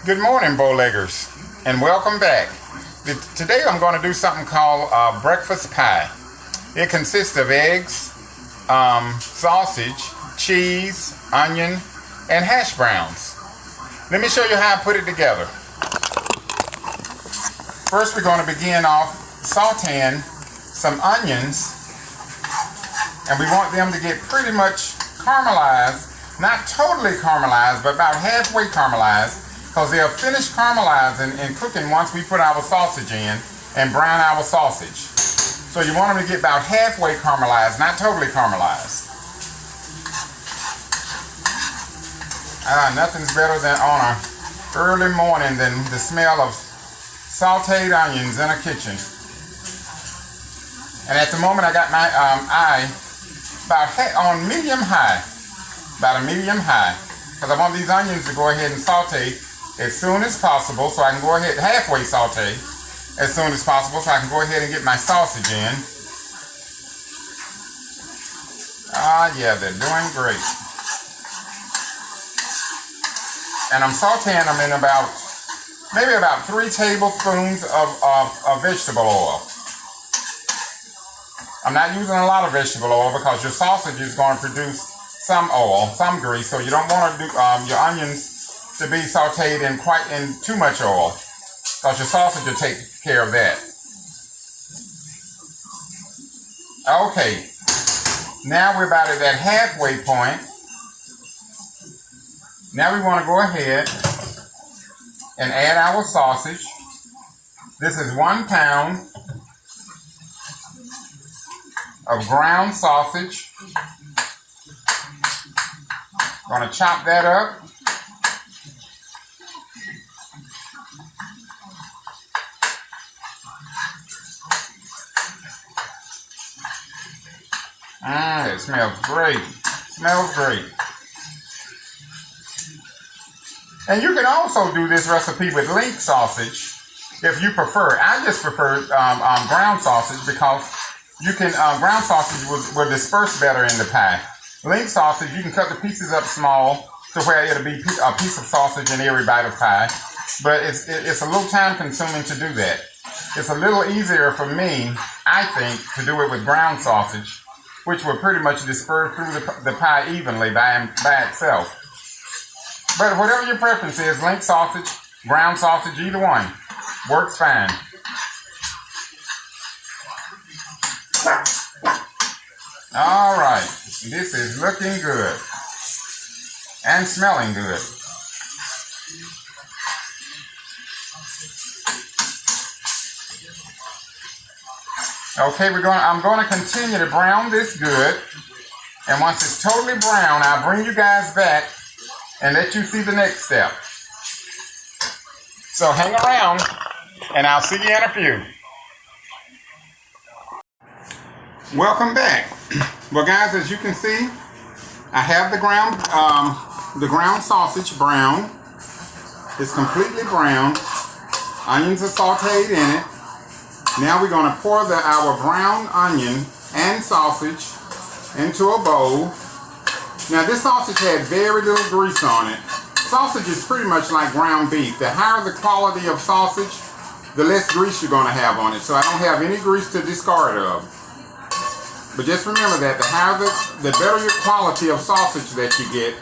Good morning, bowleggers, and welcome back. Today I'm going to do something called breakfast pie. It consists of eggs, sausage, cheese, onion, and hash browns. Let me show you how I put it together. First, we're going to begin off sauteing some onions, and we want them to get pretty much caramelized. Not totally caramelized, but about halfway caramelized, because they'll finish caramelizing and cooking once we put our sausage in and brown our sausage. So you want them to get about halfway caramelized, not totally caramelized. Nothing's better than on a early morning than the smell of sauteed onions in a kitchen. And at the moment I got my eye on medium high. About a medium high, because I want these onions to go ahead and saute as soon as possible, so I can go ahead halfway saute as soon as possible, so I can go ahead and get my sausage in. Yeah, they're doing great. And I'm sauteing them in maybe about 3 tablespoons of vegetable oil. I'm not using a lot of vegetable oil because your sausage is going to produce some oil, some grease, so you don't want to do your onions to be sauteed in too much oil, because your sausage will take care of that. Okay, now we're about at that halfway point. Now we want to go ahead and add our sausage. This is 1 pound of ground sausage. Going to chop that up. It smells great. Smells great. And you can also do this recipe with link sausage if you prefer. I just prefer ground sausage because you can ground sausage will disperse better in the pie. Link sausage, you can cut the pieces up small to where it'll be a piece of sausage in every bite of pie, but it's a little time consuming to do that. It's a little easier for me, I think, to do it with ground sausage, which will pretty much disperse through the pie evenly by itself. But whatever your preference is, link sausage, ground sausage, either one works fine. All right, this is looking good and smelling good. Okay, I'm going to continue to brown this good, and once it's totally brown, I'll bring you guys back and let you see the next step. So hang around, and I'll see you in a few. Welcome back. Well, guys, as you can see, I have the ground sausage brown. It's completely brown. Onions are sauteed in it. Now we're going to pour our brown onion and sausage into a bowl. Now this sausage had very little grease on it. Sausage is pretty much like ground beef. The higher the quality of sausage, the less grease you're going to have on it. So I don't have any grease to discard of. But just remember that the better your quality of sausage that you get,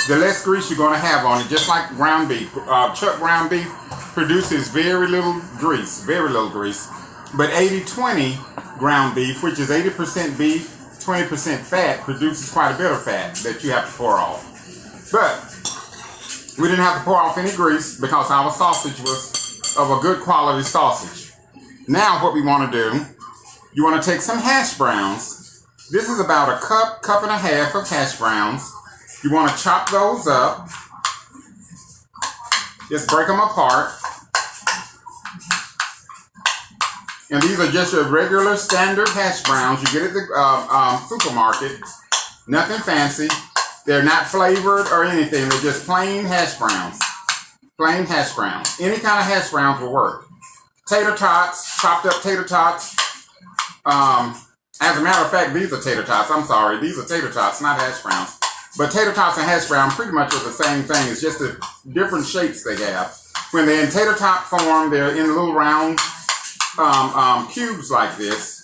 the less grease you're going to have on it, just like ground beef. Chuck ground beef produces very little grease. But 80-20 ground beef, which is 80% beef, 20% fat, produces quite a bit of fat that you have to pour off. But we didn't have to pour off any grease because our sausage was of a good quality sausage. Now what we want to do, you want to take some hash browns. This is about a cup and a half of hash browns. You want to chop those up. Just break them apart. And these are just your regular standard hash browns you get at the supermarket. Nothing fancy. They're not flavored or anything. They're just plain hash browns. Plain hash browns. Any kind of hash browns will work. Tater tots, chopped up tater tots. As a matter of fact, these are tater tots. I'm sorry. These are tater tots, not hash browns. But tater tots and hash brown pretty much are the same thing. It's just different shapes they have. When they're in tater tot form, they're in little round cubes like this.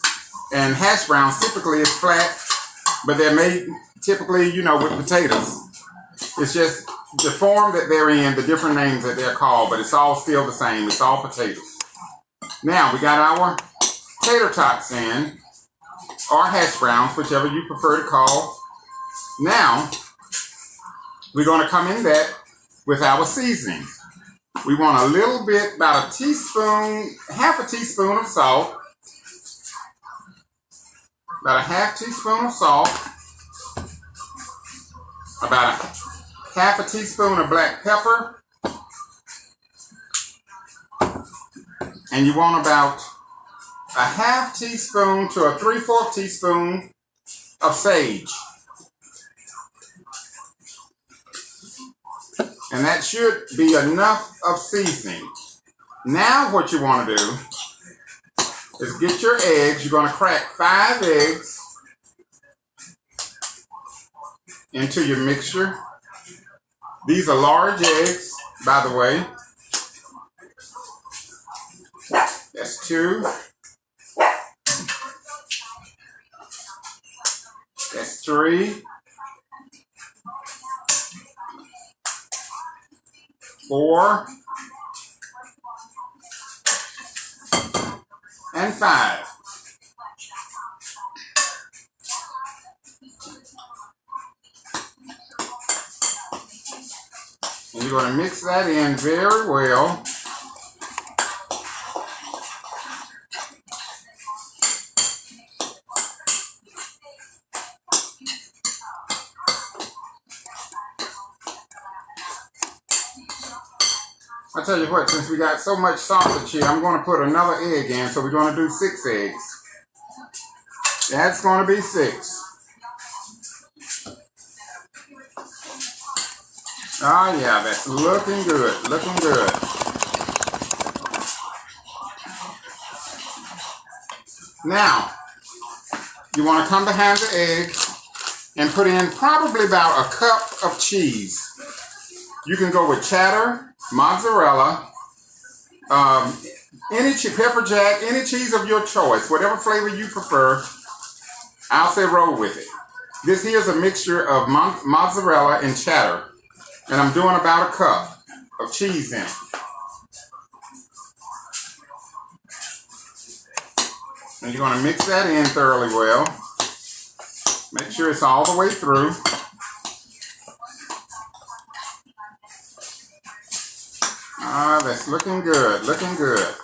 And hash browns typically is flat, but they're made typically, you know, with potatoes. It's just the form that they're in, the different names that they're called, but it's all still the same. It's all potatoes. Now we got our tater tots in, or hash browns, whichever you prefer to call. Now we're going to come in that with our seasoning. We want a little bit, about a teaspoon, half a teaspoon of salt, about a half teaspoon of salt, about a half a teaspoon of black pepper, and you want about a half teaspoon to a 3/4 teaspoon of sage. And that should be enough of seasoning. Now what you want to do is get your eggs. You're going to crack 5 eggs into your mixture. These are large eggs, by the way. That's 2. That's 3. 4. And 5. And you're going to mix that in very well. I tell you what, since we got so much sausage here, I'm going to put another egg in, so we're going to do 6 eggs. That's going to be 6. Oh yeah, that's looking good, looking good. Now, you want to come behind the egg and put in probably about a cup of cheese. You can go with cheddar, mozzarella, any pepper jack, any cheese of your choice, whatever flavor you prefer. I'll say roll with it. This here is a mixture of mozzarella and cheddar, and I'm doing about a cup of cheese in it. And you're going to mix that in thoroughly well. Make sure it's all the way through. Ah, that's looking good, looking good.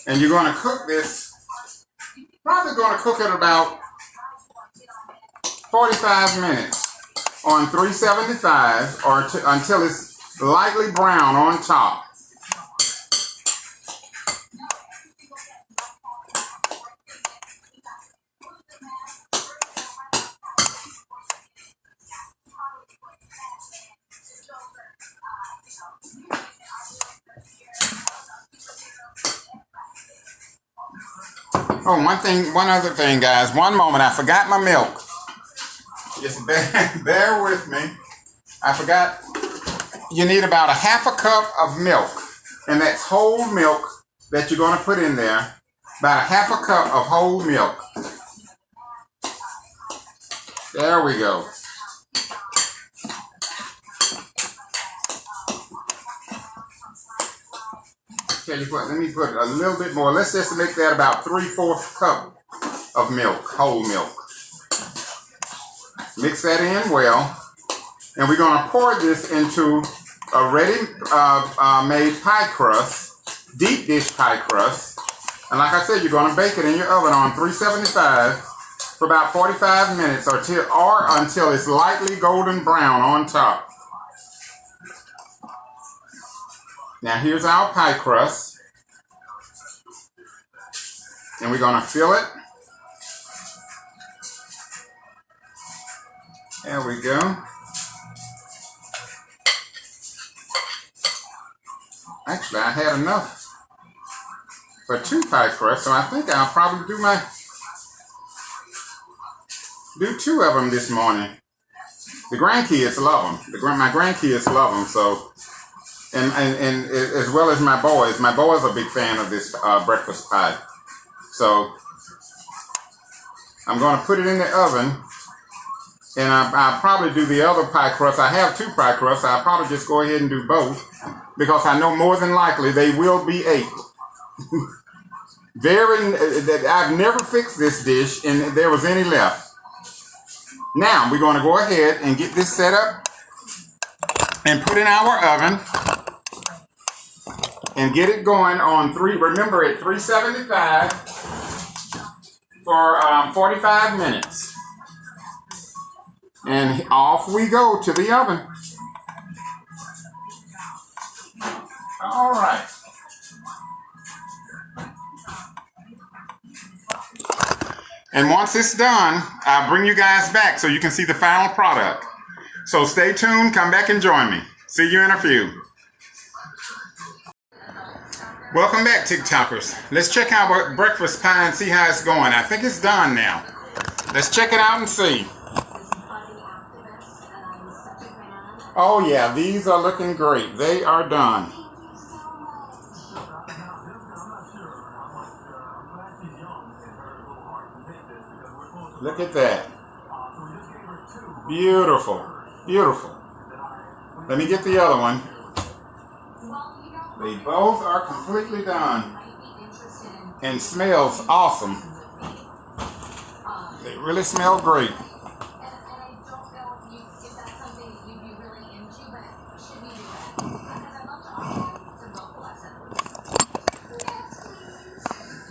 And you're going to cook this, probably going to cook it about 45 minutes on 375 or until it's lightly brown on top. Oh, one other thing, guys. One moment, I forgot my milk. Just bear with me. I forgot. You need about a half a cup of milk, and that's whole milk that you're going to put in there. About a half a cup of whole milk. There we go. Tell you what, let me put a little bit more. Let's just make that about 3/4 cup of milk, whole milk. Mix that in well, and we're going to pour this into a ready made pie crust, deep dish pie crust. And like I said, you're going to bake it in your oven on 375 for about 45 minutes or until it's lightly golden brown on top. Now here's our pie crust, and we're going to fill it. There we go. Actually, I had enough for 2 pie crusts, so I think I'll probably do 2 of them this morning. The grandkids love them. My grandkids love them, so, and as well as my boys. My boys are a big fan of this breakfast pie. So I'm going to put it in the oven, and I'll probably do the other pie crust. I have 2 pie crusts. I'll probably just go ahead and do both, because I know more than likely they will be ate. I've never fixed this dish, and there was any left. Now we're going to go ahead and get this set up and put in our oven and get it going on remember at 375 for 45 minutes. And off we go to the oven. All right. And once it's done, I'll bring you guys back so you can see the final product. So stay tuned, come back and join me. See you in a few. Welcome back, TikTokers. Let's check out our breakfast pie and see how it's going. I think it's done now. Let's check it out and see. Oh yeah, these are looking great. They are done. Look at that. Beautiful. Beautiful. Let me get the other one. They both are completely done. And smells awesome. They really smell great.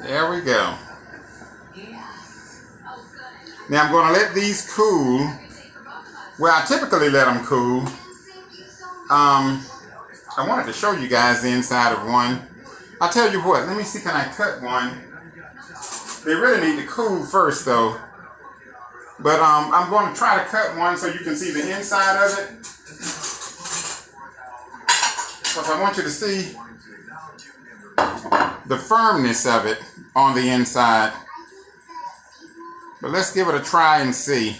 There we go. Now I'm going to let these cool. Well, I typically let them cool. I wanted to show you guys the inside of one. I'll tell you what, let me see, can I cut one? They really need to cool first though. But I'm going to try to cut one so you can see the inside of it. Because I want you to see the firmness of it on the inside. But let's give it a try and see.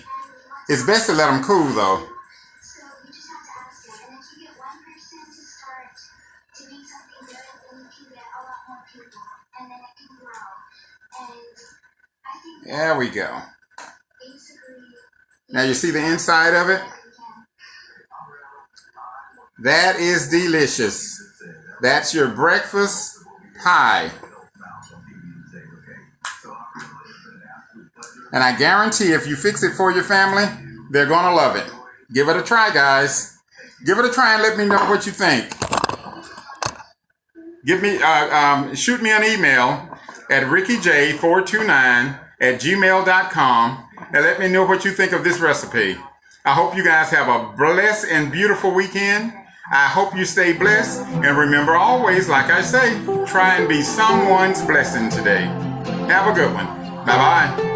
It's best to let them cool though. There we go. Now you see the inside of it? That is delicious. That's your breakfast pie. And I guarantee if you fix it for your family, they're going to love it. Give it a try, guys. Give it a try and let me know what you think. Shoot me an email at rickyj429@gmail.com and let me know what you think of this recipe. I hope you guys have a blessed and beautiful weekend. I hope you stay blessed. And remember always, like I say, try and be someone's blessing today. Have a good one. Bye-bye.